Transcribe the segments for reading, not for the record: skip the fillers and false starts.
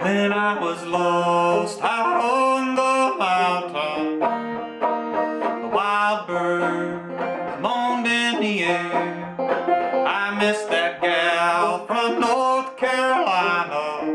When I was lost out on the mountain, the wild bird moaned in the air. I missed that gal from North Carolina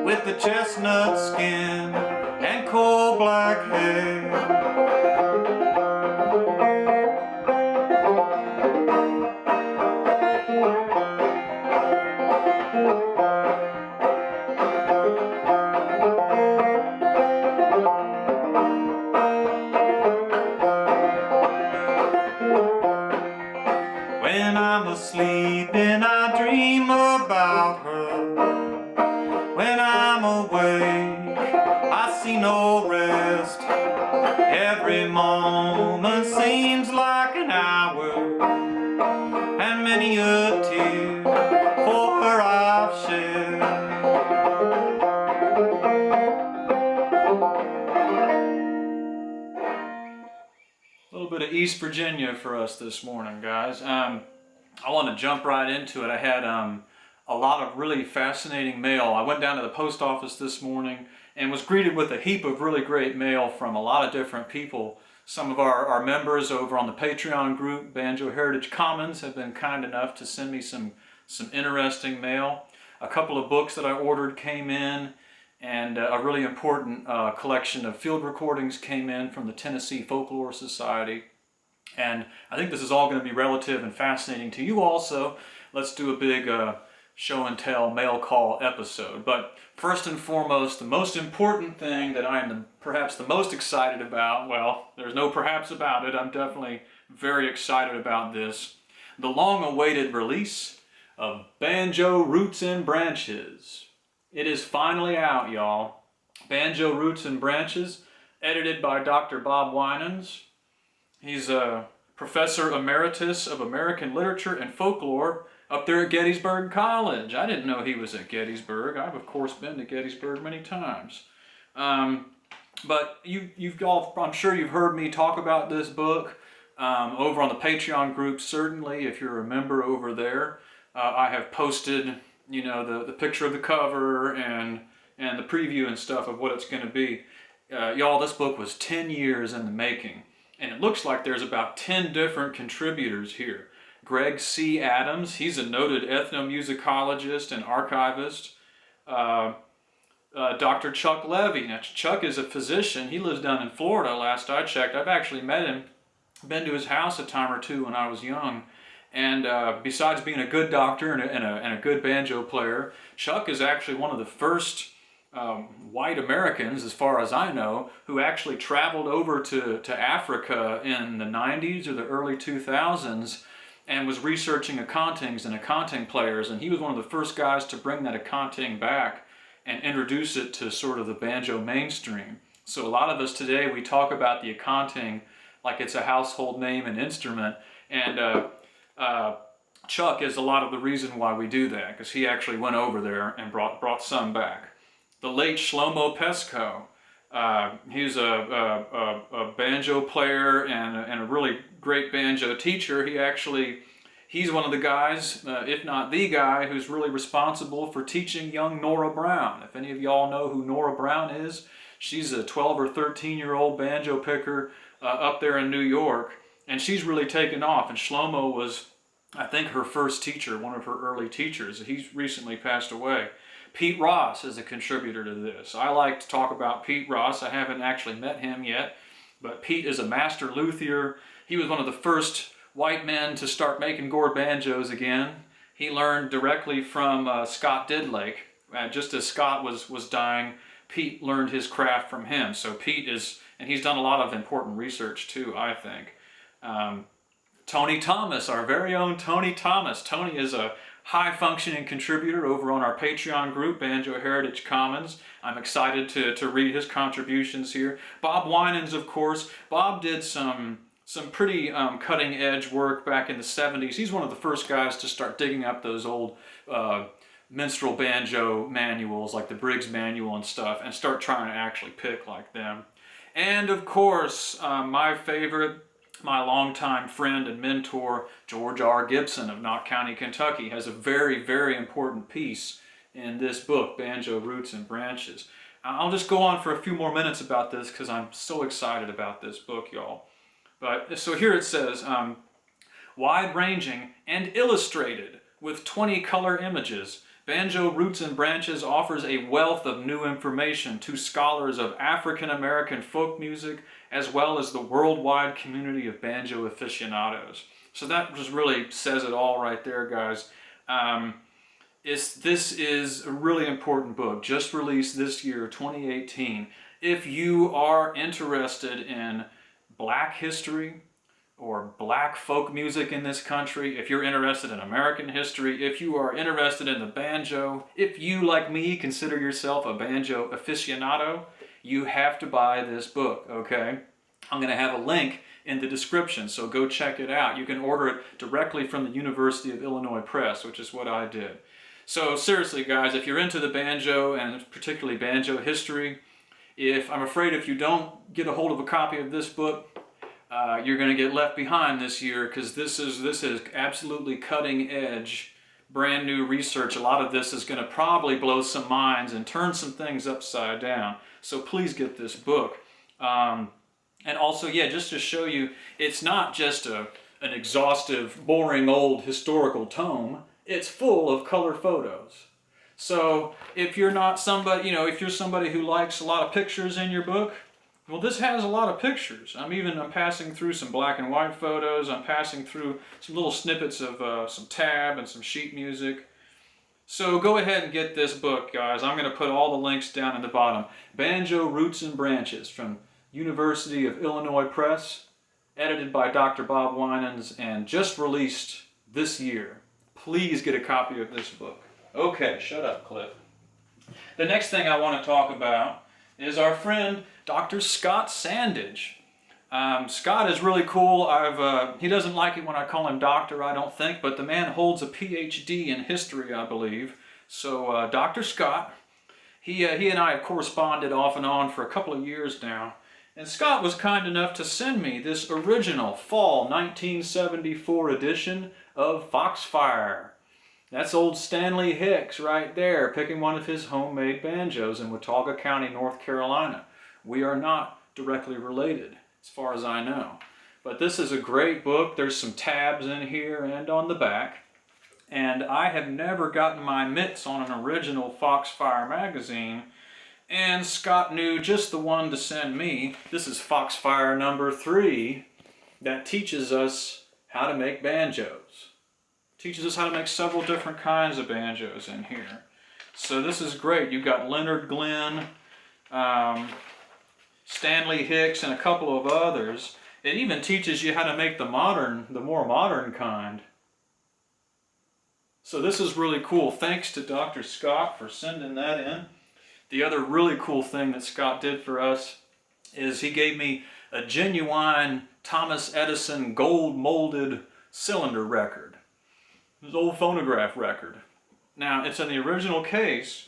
with the chestnut skin and coal black hair. When I'm asleep and I dream about her, when I'm awake I see no rest. Every moment seems like an hour, and many a tear for her I've shed. A little bit of East Virginia for us this morning, guys. I want to jump right into it. I had a lot of really fascinating mail. I went down to the post office this morning and was greeted with a heap of really great mail from a lot of different people. Some of our members over on the Patreon group, Banjo Heritage Commons, have been kind enough to send me some interesting mail. A couple of books that I ordered came in, and a really important collection of field recordings came in from the Tennessee Folklore Society. And I think this is all going to be relative and fascinating to you also. Let's do a big show and tell mail call episode. But first and foremost, the most important thing that I'm perhaps the most excited about, well, there's no perhaps about it, I'm definitely very excited about this. The long-awaited release of Banjo Roots and Branches. It is finally out, y'all. Banjo Roots and Branches, edited by Dr. Bob Winans. He's a professor emeritus of American literature and folklore up there at Gettysburg College. I didn't know he was at Gettysburg. I've of course been to Gettysburg many times. But you've all, I'm sure you've heard me talk about this book over on the Patreon group. Certainly, if you're a member over there, I have posted, you know, the picture of the cover and the preview and stuff of what it's going to be. Y'all, this book was 10 years in the making. And it looks like there's about 10 different contributors here. Greg C. Adams, he's a noted ethnomusicologist and archivist. Dr. Chuck Lavina. Now, Chuck is a physician. He lives down in Florida, last I checked. I've actually met him, been to his house a time or two when I was young. And besides being a good doctor and a good banjo player, Chuck is actually one of the first white Americans, as far as I know, who actually traveled over to Africa in the 90s or the early 2000s and was researching acontings and accounting players. And he was one of the first guys to bring that accounting back and introduce it to sort of the banjo mainstream. So a lot of us today, we talk about the accounting like it's a household name and instrument. And Chuck is a lot of the reason why we do that, because he actually went over there and brought some back. The late Shlomo Pesco, he's a banjo player and a really great banjo teacher. He's one of the guys, if not the guy, who's really responsible for teaching young Nora Brown. If any of y'all know who Nora Brown is, she's a 12 or 13-year-old banjo picker up there in New York, and she's really taken off. And Shlomo was, I think, her first teacher, one of her early teachers. He's recently passed away. Pete Ross is a contributor to this. I like to talk about Pete Ross. I haven't actually met him yet, but Pete is a master luthier. He was one of the first white men to start making gourd banjos again. He learned directly from Scott Didlake. Just as Scott was dying, Pete learned his craft from him. So Pete is, and he's done a lot of important research too, I think. Tony Thomas, our very own Tony Thomas. Tony is a high-functioning contributor over on our Patreon group, Banjo Heritage Commons. I'm excited to read his contributions here. Bob Winans, of course. Bob did some pretty cutting-edge work back in the 70s. He's one of the first guys to start digging up those old minstrel banjo manuals, like the Briggs Manual and stuff, and start trying to actually pick like them. And of course, my favorite, my longtime friend and mentor, George R. Gibson of Knott County, Kentucky, has a very, very important piece in this book, Banjo Roots and Branches. I'll just go on for a few more minutes about this because I'm so excited about this book, y'all. But so here it says, wide-ranging and illustrated with 20 color images, Banjo Roots and Branches offers a wealth of new information to scholars of African American folk music as well as the worldwide community of banjo aficionados. So that just really says it all right there, guys. This is a really important book, just released this year, 2018. If you are interested in Black history or Black folk music in this country, if you're interested in American history, if you are interested in the banjo, if you, like me, consider yourself a banjo aficionado, you have to buy this book, okay? I'm going to have a link in the description, so go check it out. You can order it directly from the University of Illinois Press, which is what I did. So seriously, guys, if you're into the banjo, and particularly banjo history, I'm afraid if you don't get a hold of a copy of this book, you're going to get left behind this year, because this is absolutely cutting edge, brand new research. A lot of this is going to probably blow some minds and turn some things upside down. So please get this book. And also, yeah, just to show you, it's not just an exhaustive, boring old historical tome. It's full of color photos. So if you're not somebody, if you're somebody who likes a lot of pictures in your book, well, this has a lot of pictures. I'm passing through some black and white photos. I'm passing through some little snippets of some tab and some sheet music. So go ahead and get this book, guys. I'm going to put all the links down in the bottom. Banjo Roots and Branches from University of Illinois Press, edited by Dr. Bob Winans, and just released this year. Please get a copy of this book. Okay, shut up, Cliff. The next thing I want to talk about is our friend Dr. Scott Sandage. Scott is really cool. He doesn't like it when I call him doctor, I don't think, but the man holds a PhD in history, I believe. So Dr. Scott, he and I have corresponded off and on for a couple of years now. And Scott was kind enough to send me this original fall 1974 edition of Foxfire. That's old Stanley Hicks right there, picking one of his homemade banjos in Watauga County, North Carolina. We are not directly related, as far as I know. But this is a great book. There's some tabs in here and on the back. And I have never gotten my mitts on an original Foxfire magazine. And Scott knew just the one to send me. This is Foxfire number 3 that teaches us how to make banjos. Teaches us how to make several different kinds of banjos in here. So this is great. You've got Leonard Glenn, Stanley Hicks, and a couple of others. It even teaches you how to make the more modern kind. So this is really cool. Thanks to Dr. Scott for sending that in. The other really cool thing that Scott did for us is he gave me a genuine Thomas Edison gold molded cylinder record. This old phonograph record. Now, it's in the original case,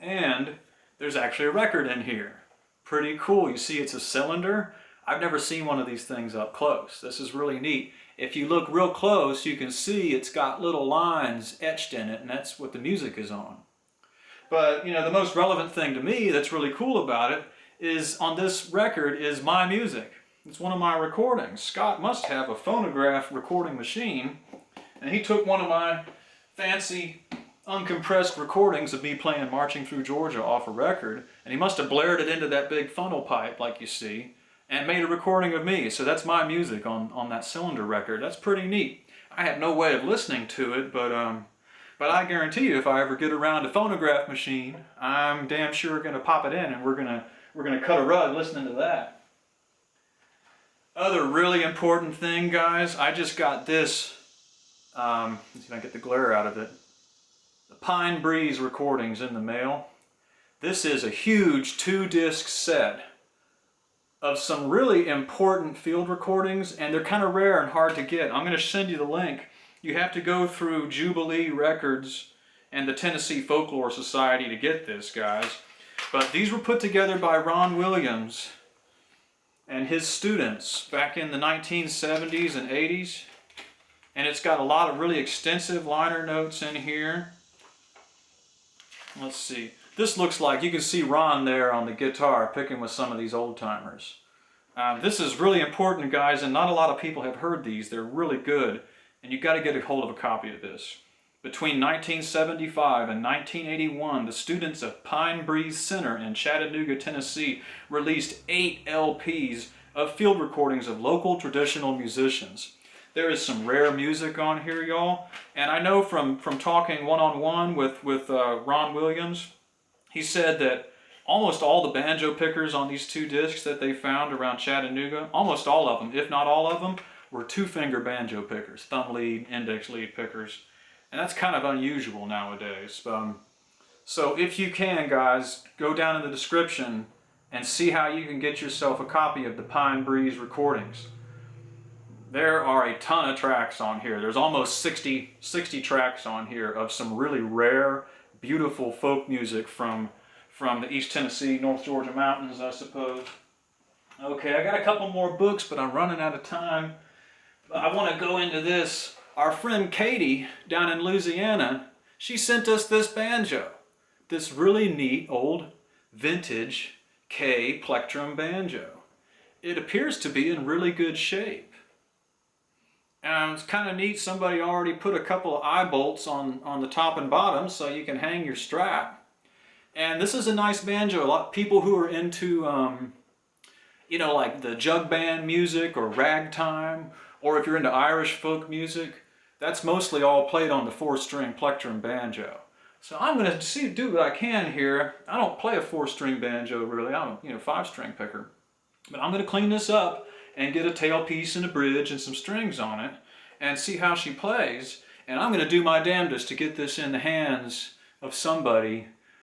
and there's actually a record in here. Pretty cool. You see it's a cylinder. I've never seen one of these things up close. This is really neat. If you look real close, you can see it's got little lines etched in it, and that's what the music is on. But, the most relevant thing to me that's really cool about it is on this record is my music. It's one of my recordings. Scott must have a phonograph recording machine, and he took one of my fancy uncompressed recordings of me playing Marching Through Georgia off a record, and he must have blared it into that big funnel pipe like you see, and made a recording of me. So that's my music on that cylinder record. That's pretty neat. I have no way of listening to it, but I guarantee you if I ever get around a phonograph machine, I'm damn sure going to pop it in, and we're gonna cut a rug listening to that. Other really important thing, guys, I just got this Let's see if I can get the glare out of it. The Pine Breeze recordings in the mail. This is a huge 2-disc set of some really important field recordings, and they're kind of rare and hard to get. I'm going to send you the link. You have to go through Jubilee Records and the Tennessee Folklore Society to get this, guys. But these were put together by Ron Williams and his students back in the 1970s and 80s. And it's got a lot of really extensive liner notes in here. Let's see. This looks like, you can see Ron there on the guitar picking with some of these old timers. This is really important, guys, and not a lot of people have heard these. They're really good, and you've got to get a hold of a copy of this. Between 1975 and 1981, the students of Pine Breeze Center in Chattanooga, Tennessee released 8 LPs of field recordings of local traditional musicians. There is some rare music on here, y'all, and I know from talking one-on-one with Ron Williams, he said that almost all the banjo pickers on these 2 discs that they found around Chattanooga, almost all of them, if not all of them, were 2-finger banjo pickers, thumb lead, index lead pickers. And that's kind of unusual nowadays. So if you can, guys, go down in the description and see how you can get yourself a copy of the Pine Breeze recordings. There are a ton of tracks on here. There's almost 60 tracks on here of some really rare, beautiful folk music from the East Tennessee, North Georgia mountains, I suppose. Okay, I got a couple more books, but I'm running out of time. I want to go into this. Our friend Katie down in Louisiana, she sent us this banjo. This really neat old vintage K plectrum banjo. It appears to be in really good shape. It's kind of neat, somebody already put a couple of eye bolts on the top and bottom so you can hang your strap. And this is a nice banjo. A lot of people who are into, you know, like the jug band music or ragtime, or if you're into Irish folk music, that's mostly all played on the 4-string plectrum banjo. So I'm going to do what I can here. I don't play a 4-string banjo really. I'm a 5-string picker. But I'm going to clean this up and get a tailpiece and a bridge and some strings on it and see how she plays. And I'm going to do my damnedest to get this in the hands of somebody